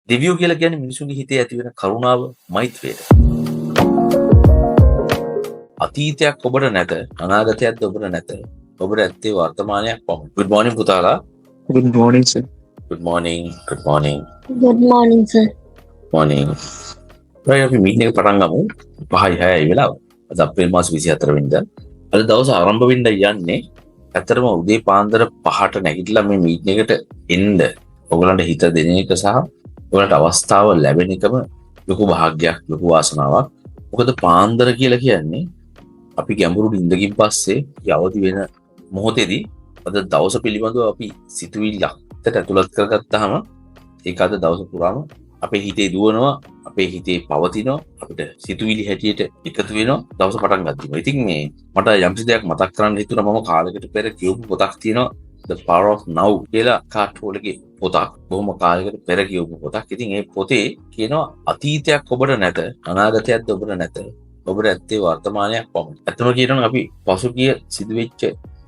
දෙවියෝ කියලා කියන්නේ මිනිසුන්ගේ හිතේ ඇති වෙන කරුණාව, මෛත්‍රියට. අතීතයක් ඔබට නැත, අනාගතයක්ද ඔබට නැත. ඔබට ඇත්තේ වර්තමානයක් පමණයි. Good morning පුතාලා. Good morning, sir. Good morning. Good morning. Good morning, sir. Morning. අපි මීටින් එක පටන් ගමු. 5:06යි වෙලාව. අද අප්‍රේල් මාස 24 වෙනිදා. අද දවස ආරම්භ වෙන්න යන්නේ ඇත්තටම උදේ පාන්දර 5ට නැගිටලා මේ මීටින් එකට එන්න ඔයගලන්ට හිත දෙන එක සහ ඔයගලන්ට අවස්ථාව ලැබෙන එකම ලොකු භාග්යක්, ලොකු වාසනාවක්. මොකද පාන්දර කියලා කියන්නේ අපි ගැඹුරු නිින්දකින් පස්සේ යවදි වෙන මොහොතේදී අද දවස පිළිබඳව අපි සිතුවිල්ලක් ඇතුළත් කරගත්තාම ඒක අද දවස පුරාම අපේ හිතේ දුවනවා, අපේ හිතේ පවතිනවා, අපිට සිතුවිලි හැටියට එකතු වෙනවා දවස පටන් ගන්නවා. ඉතින් මේ මට යම්කිසි දෙයක් මතක් කරන්න හිතුණා. මම කාලයකට පෙර කියවපු පොතක් තියෙනවා The Power of Now කියලා කාටෝලගේ පොතක්. බොහොම කාලයකට පෙර කියවපු පොතක්. ඉතින් මේ පොතේ කියනවා අතීතයක් ඔබට නැත, අනාගතයක්ද ඔබට නැත. ඔබට ඇත්තේ වර්තමානයක් පමණයි. ඇත්තම කියනවා අපි පසුගිය සිදුවෙච්ච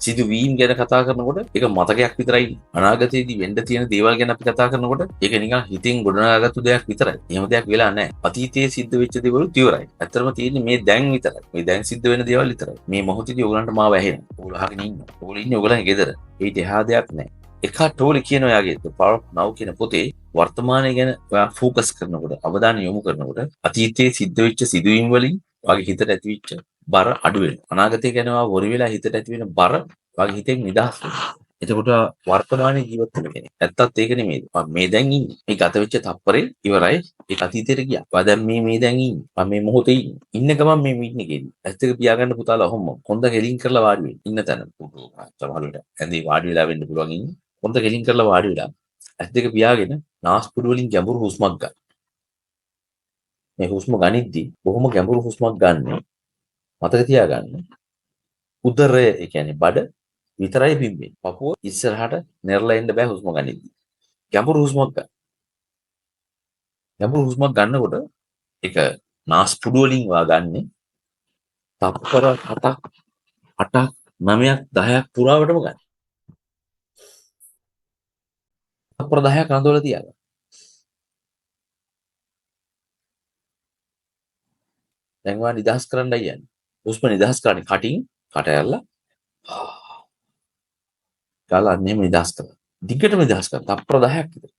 සිදුවීම් ගැන කතා කරනකොට ඒක මතකයක් විතරයි. අනාගතයේදී වෙන්න තියෙන දේවල් ගැන අපි කතා කරනකොට ඒක නිකන් හිතින් ගොඩනගාගත්තු දෙයක් විතරයි. එහෙම දෙයක් වෙලා නැහැ. අතීතයේ සිද්ධ වෙච්ච දේවල් ඉවරයි. ඇත්තටම තියෙන්නේ මේ දැන් විතරයි. මේ දැන් සිද්ධ වෙන දේවල් විතරයි. මේ මොහොතේදී ඔයගලන්ට මාව ඇහෙනවා. ඔයගොල්ලෝ අහගෙන ඉන්නවා. ඔයගොල්ලෝ ඉන්නේ ඔයගලන්ගේ ගෙදර. ඊට එහා දෙයක් නැහැ. එකටෝලි කියන ඔයාගේ The Power of Now කියන පොතේ වර්තමානය ගැන ඔයා ફોකස් කරනකොට, අවධානය යොමු කරනකොට අතීතයේ සිද්ධ වෙච්ච සිදුවීම් වලින් ඔයාගේ හිතට ඇතිවෙච්ච බර අඩු වෙනවා. අනාගතය ගැන ඔයා වොරි වෙලා හිතට ඇති වෙන බර ඔයාගේ හිතෙන් නිදහස් වෙනවා. එතකොට වර්තමානයේ ජීවත් වෙන කෙනෙක්. ඇත්තත් ඒක නෙමෙයි. මම මේ දැන් ඉන්නේ. මේ ගත වෙච්ච තප්පරේ ඉවරයි. ඒක අතීතයට ගියා. ඔයා දැන් මේ දැන් ඉන්නේ. මම මේ මොහොතේ ඉන්නේ. ඉන්න ගමන් මේ මීටින් එකේදී. ඇස් දෙක පියාගන්න පුතාලා ඔහොම කොන්ද ගෙලින් කරලා වාඩි වෙන්න. ඉන්න තැන. සමහරවිට ඇඳේ වාඩි වෙලා වෙන්න පුළුවන් ඉන්නේ. කොන්ද ගෙලින් කරලා වාඩි වෙලා ඇස් දෙක පියාගෙන නාස්පුඩු වලින් ගැඹුරු හුස්මක් ගන්න. මේ හුස්ම ගනිද්දී බොහොම ගැඹුරු හුස්මක් ගන්න. මතක තියාගන්න. උදරය ඒ කියන්නේ බඩ විතරයි පිම්බෙන්නේ. පපුව ඉස්සරහට නෙරලා එන්න බෑ හුස්ම ගනිද්දී. ගැඹුරු හුස්මක් ගන්න. ගැඹුරු හුස්මක් ගන්නකොට ඒක නාස්පුඩු වලින් වාගන්නේ තප්පර 7ක් 8ක් 9ක් 10ක් පුරාවටම ගන්න. තප්පර 10ක් රඳවලා තියාගන්න. දැන් වා නිදහස් කරන්නයි යන්නේ. හුස්ම නිදහස් කරන්නේ කටින් කට ඇරලා ගාලා අන්නේම නිදහස් කරලා. දිගටම නිදහස් කරලා තප්පර 10ක් විතර.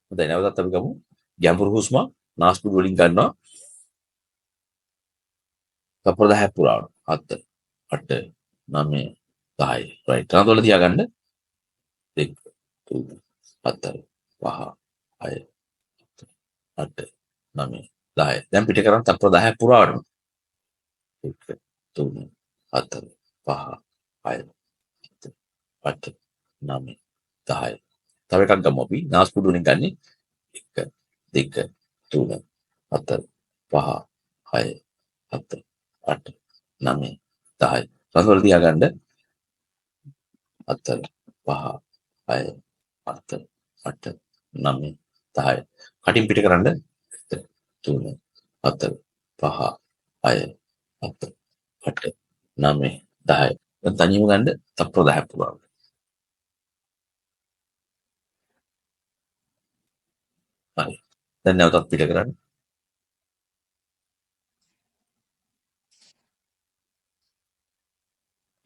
හොඳයි නැවතත් අපි ගමු. ගැඹුරු හුස්ම නාස්පුඩු වලින් ගන්නවා. තප්පර 10ක් පුරාවට. 7 8 9 10. right. රඳවලා තියාගන්න. 2 3 4 5 6 8 9 10. දැන් පිට කරන් තප්පර 10ක් පුරාවට. 1 3 4 5 6 8 9 10. තව එකක් ගමු අපි. නාස්පුඩු වලින් ගන්නේ 1 2 3 4 5 6 7 8 9 10. රඳවලා තියාගන්න. 4 5 6 7 8 9 10. කටින් පිට කරන්න 1 3 4 5 6 7 8 9 10. දැන් තනියම ගන්න තප්පර 10ක් පුරාවට. හරි. දැන් නැවතත් පිට කරන්න.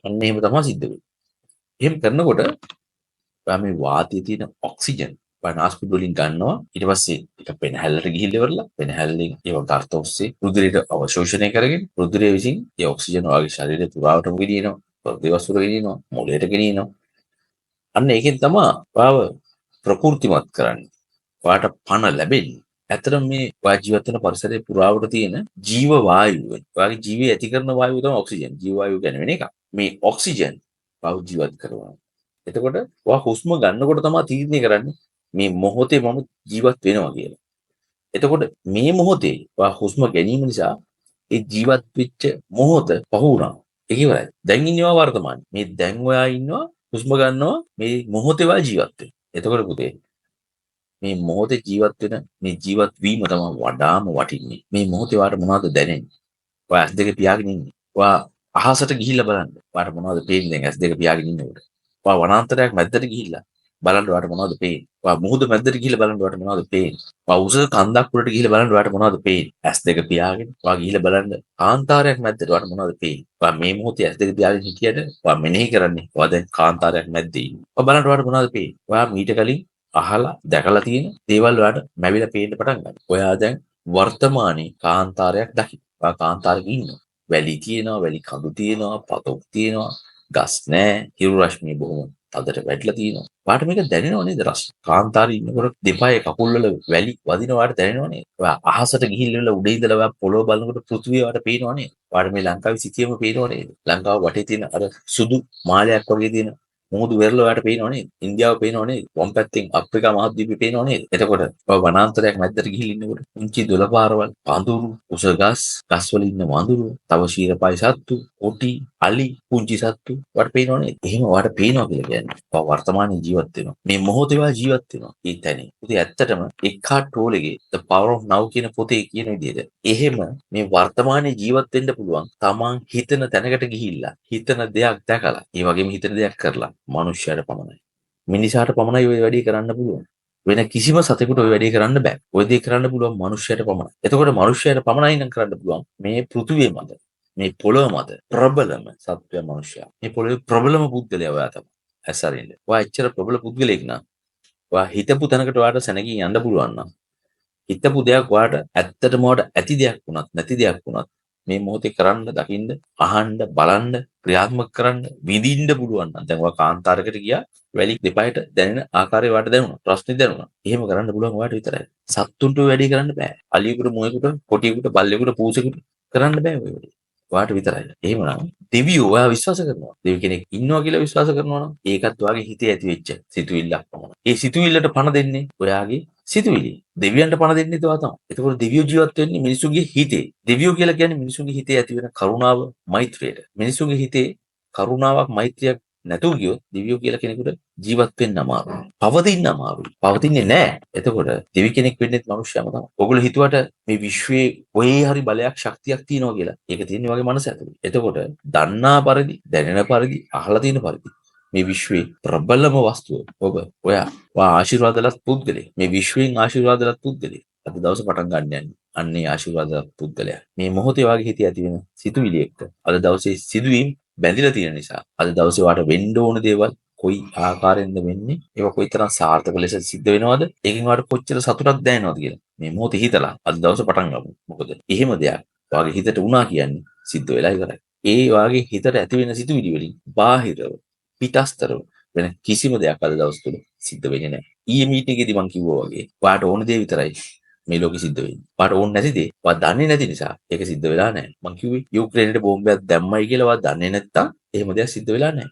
අන්න එහෙම තමයි සිද්ධ වෙන්නේ. එහෙම කරනකොට මේ වාතයේ තියෙන ඔක්සිජන් නාස්පුඩු වලින් ගන්නවා. ඊට පස්සේ ඒක පෙනහැල්ලට ගිහිල්ලා ඉවරලා පෙනහැල්ලෙන් ඒක ගර්ථ ඔස්සේ රුධිරයට අවශෝෂණය කරගෙන රුධිරය විසින් ඒ ඔක්සිජන් ඔයාගේ ශරීරය පුරාවටම ගෙනියනවා. හෘද වස්තුර ගෙනියනවා. මොළයට ගෙනියනවා. අන්න ඒකෙන් තමයි ඔයාව ප්‍රකෘතිමත් කරන්නේ. ඔයාට පණ ලැබෙන්නේ. ඇත්තටම මේ ඔයා ජීවත් වෙන පරිසරයේ පුරාවට තියෙන ජීව වායුව. ඔයාගේ ජීවය ඇති කරන වායුව තමයි ඔක්සිජන්. ජීව වායුව කියන්නේ වෙන එකක්. මේ ඔක්සිජන් ඔයාව ජීවත් කරනවා. එතකොට ඔයා හුස්ම ගන්නකොට තමයි තීරණය කරන්නේ මේ මොහොතේ මම ජීවත් වෙනවා කියලා. එතකොට මේ මොහොතේ ඔයා හුස්ම ගැනීම නිසා ඒ ජීවත් වෙච්ච මොහොත පහ වුණා. ඒක ඉවරයි. දැන් ඉන්නවා වර්තමානයේ. මේ දැන් ඔයා ඉන්නවා හුස්ම ගන්නවා මේ මොහොතේ ඔයා ජීවත් වෙනවා. එතකොට පුතේ මේ මොහොතේ ජීවත් වෙන මේ ජීවත් වීම තමයි වඩාම වටින්නේ. මේ මොහොතේ ඔයාට මොනවද දැනෙන්නේ? ඔයා ඇස් දෙක පියාගෙන ඉන්නේ. ඔයා අහසට ගිහිල්ලා බලන්න. ඔයාට මොනවද පේන්නේ දැන් ඇස් දෙක පියාගෙන ඉන්නකොට? ඔයා වනාන්තරයක් මැද්දට ගිහිල්ලා බලන්න ඔයාලට මොනවද පේන්නේ? ඔයා මුහුද මැද්දට ගිහිල්ලා බලන්න ඔයාලට මොනවද පේන්නේ? ඔයා උස කන්දක් උඩට ගිහිල්ලා බලන්න ඔයාලට මොනවද පේන්නේ? ඇස් දෙක පියාගෙන ඔයා ගිහිල්ලා බලන්න කාන්තාරයක් මැද්දට ඔයාලට මොනවද පේන්නේ? ඔයා මේ මොහොතේ ඇස් දෙක පියාගෙන හිටියට ඔයා මෙනෙහි කරන්නේ ඔයා දැන් කාන්තාරයක් මැද්දේ ඉන්නේ. ඔයා බලන්න ඔයාලට මොනවද පේන්නේ? ඔයා මීට කලින් අහලා දැකලා තියෙන දේවල් ඔයාලට මැවිලා පේන්න පටන් ගන්නවා. ඔයා දැන් වර්තමානයේ කාන්තාරයක් දකින්න. ඔයා කාන්තාරයක ඉන්නවා. වැලි තියෙනවා, වැලි කඳු තියෙනවා, පතොක් තියෙනවා, ගස් නැහැ, හිරු රශ්මිය බොහොම තදට වැටලා තියෙනවා. ඔයාට මේක දැනෙනව නේද රස? කාන්තාරේ ඉන්නකොට දෙපායේ කකුල් වල වැලි වදින ඔයාට දැනෙනව නේද? ඔයා අහසට ගිහිල්ලා උඩ ඉඳලා ඔයා පොළොව බලනකොට පෘථිවිය ඔයාට පේනව නේද? ඔයාට මේ ලංකාවේ සිටියම පේනව නේද? ලංකාව වටේ තියෙන අර සුදු මාලයක් වගේ තියෙන මුහුදු වෙරළ ඔයාට පේනව නේද? ඉන්දියාව පේනව නේද? වම් පැත්තෙන් අප්‍රිකා මහද්වීපය පේනව නේද? එතකොට ඔය වනාන්තරයක් මැද්දට ගිහිල්ලා ඉන්නකොට උන්චි දොළ පාරවල්, පඳුරු, උස ගස් වල ඉන්න වඳුරු, තව ශීරපයි සත්තු, කොටි, අලි, පුංචි සත්තු ඔයාට පේනව නේද? එහෙම ඔයාට පේනවා කියලා කියන්නේ ඔයා වර්තමානයේ ජීවත් වෙනවා. මේ මොහොතේ ඔයා ජීවත් වෙනවා. ඒ තැනේ. ඉතින් ඇත්තටම එක්කාට් ටෝලගේ The Power of Now කියන පොතේ කියන විදිහට එහෙම මේ වර්තමානයේ ජීවත් වෙන්න පුළුවන්. තමන් හිතන තැනකට ගිහිල්ලා හිතන දෙයක් දැකලා, ඒ වගේම හිතන දෙයක් කරලා මනුෂ්‍යයට පමණයි. මිනිසාට පමණයි ওই වැඩේ කරන්න පුළුවන්. වෙන කිසිම සතෙකුට ওই වැඩේ කරන්න බෑ. ওই දේ කරන්න පුළුවන් මනුෂ්‍යයට පමණයි. එතකොට මනුෂ්‍යයට පමණයි නම් කරන්න පුළුවන් මේ පෘථුවිය මත, මේ පොළොව මත ප්‍රබලම සත්වය මනුෂ්‍යයා. මේ පොළොවේ ප්‍රබලම පුද්ගලයා ඔයා තමයි. ඇසරින්ද. ඔයා එච්චර ප්‍රබල පුද්ගලෙක් නම් ඔයා හිතපු තැනකට ඔයාට සැනකින් යන්න පුළුවන් නම් හිතපු දෙයක් ඔයාට ඇත්තටම ඔයාට ඇති දෙයක් වුණත් නැති දෙයක් වුණත් මේ මොහොතේ කරන්න, දකින්න, අහන්න, බලන්න, ක්‍රියාත්මක කරන්න, විඳින්න පුළුවන් නම් දැන් ඔයා කාන්තාරයකට ගියා වැලි දෙපයට දැනෙන ආකාරය ඔයාට දැනුණා. ප්‍රශ්නේ දැනුණා. එහෙම කරන්න පුළුවන් ඔයාට විතරයි. සත්තුන්ට ඔය වැඩේ කරන්න බෑ. අලියෙකුට, මුවෙකුට, කොටියෙකුට, බල්ලෙකුට, පූසෙකුට කරන්න බෑ ඔය වැඩේ. ඔයාට විතරයි. එහෙමනම් දෙවියෝ ඔයා විශ්වාස කරනවා. දෙවි කෙනෙක් ඉන්නවා කියලා විශ්වාස කරනවා නම් ඒකත් ඔයාගේ හිතේ ඇති වෙච්ච සිතුවිල්ලක් පමණයි. ඒ සිතුවිල්ලට පණ දෙන්නේ ඔයාගේ සිතුවිලි. දෙවියන්ට පණ දෙන්නේ ඔයා තමයි. එතකොට දෙවියෝ ජීවත් වෙන්නේ මිනිසුන්ගේ හිතේ. දෙවියෝ කියලා කියන්නේ මිනිසුන්ගේ හිතේ ඇති වෙන කරුණාව, මෛත්‍රියට. මිනිසුන්ගේ හිතේ කරුණාවක්, මෛත්‍රියක් නැතුව ගියොත් දෙවියෝ කියලා කෙනෙකුට ජීවත් වෙන්න අමාරුයි. පවතින්න අමාරුයි. පවතින්නේ නැහැ. එතකොට දෙවි කෙනෙක් වෙන්නේත් මිනිස්සයම තමයි. ඔයගොල්ලෝ හිතුවට මේ විශ්වයේ ඔයේ හරි බලයක්, ශක්තියක් තියෙනවා කියලා. ඒක තියෙන්නේ වගේ මනස ඇතුලේ. එතකොට දන්නා පරිදි, දැනෙන පරිදි, අහලා තියෙන පරිදි මේ විශ්වයේ ප්‍රබලම වස්තුව ඔයා ආශිර්වාදලත් පුද්ගලෙක්. මේ විශ්වයෙන් ආශිර්වාදලත් පුද්ගලෙක්. අද දවසේ පටන් ගන්න යන්නේ. අන්නේ ආශිර්වාදලත් පුද්ගලයා. මේ මොහොතේ වාගේ හිතේ ඇති වෙන සිතුවිලි එක්ක අද දවසේ සිදුවීම් බැඳිලා තියෙන නිසා අද දවසේ වාට වෙන්න ඕන දේවල් කොයි ආකාරයෙන්ද වෙන්නේ? ඒක කොයිතරම් සාර්ථක ලෙස සිද්ධ වෙනවද? ඒකෙන් වාට කොච්චර සතුටක් දැනෙනවද කියලා. මේ මොහොතේ හිතලා අද දවසේ පටන් ගමු. මොකද එහෙම දෙයක් වාගේ හිතට වුණා කියන්නේ සිද්ධ වෙලා ඉවරයි. ඒ වාගේ හිතට ඇති වෙන සිතුවිලි වලින් බාහිරව පිටස්තරව වෙන කිසිම දෙයක් අද දවස් තුල සිද්ධ වෙන්නේ නැහැ. ඊයේ මීටින් එකේදී මම කිව්වා වගේ ඔයාට ඕන දේ විතරයි මේ ලෝකෙ සිද්ධ වෙන්නේ. ඔයාට ඕන නැති දේ ඔයා දන්නේ නැති නිසා ඒක සිද්ධ වෙලා නැහැ. මම කිව්වේ යුක්‍රේනයට බෝම්බයක් දැම්මයි කියලා ඔයා දන්නේ නැත්තම් එහෙම දෙයක් සිද්ධ වෙලා නැහැ.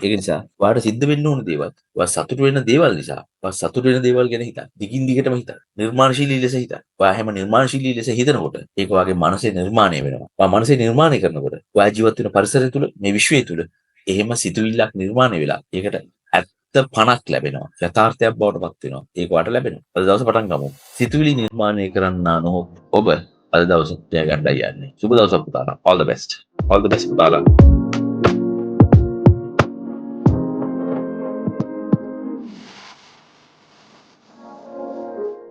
ඒක නිසා ඔයාට සිද්ධ වෙන්න ඕන දේවල් ඔයා සතුටු වෙන දේවල් නිසා ඔයා සතුටු වෙන දේවල් ගැන හිතන්න. දිගින් දිගටම හිතන්න. නිර්මාණශීලී ලෙස හිතන්න. ඔයා හැම නිර්මාණශීලී ලෙස හිතනකොට ඒක ඔයාගේ මනසේ නිර්මාණය වෙනවා. ඔයා මනසේ නිර්මාණය කරනකොට ඔයා ජීවත් වෙන පරිසරය තුල මේ විශ්වය තුල එහෙම සිතුවිල්ලක් නිර්මාණය වෙලා ඒකට ඇත්ත පණක් ලැබෙනවා. යථාර්ථයක් බවට පත් වෙනවා. ඒක වට ලැබෙනවා. අද දවසේ පටන් ගමු. සිතුවිලි නිර්මාණය කරන්නා නො ඔබ අද දවසේ ජය ගන්නයි යන්නේ. සුබ දවසක් පුතාලා. All the best. All the best පුතාලා.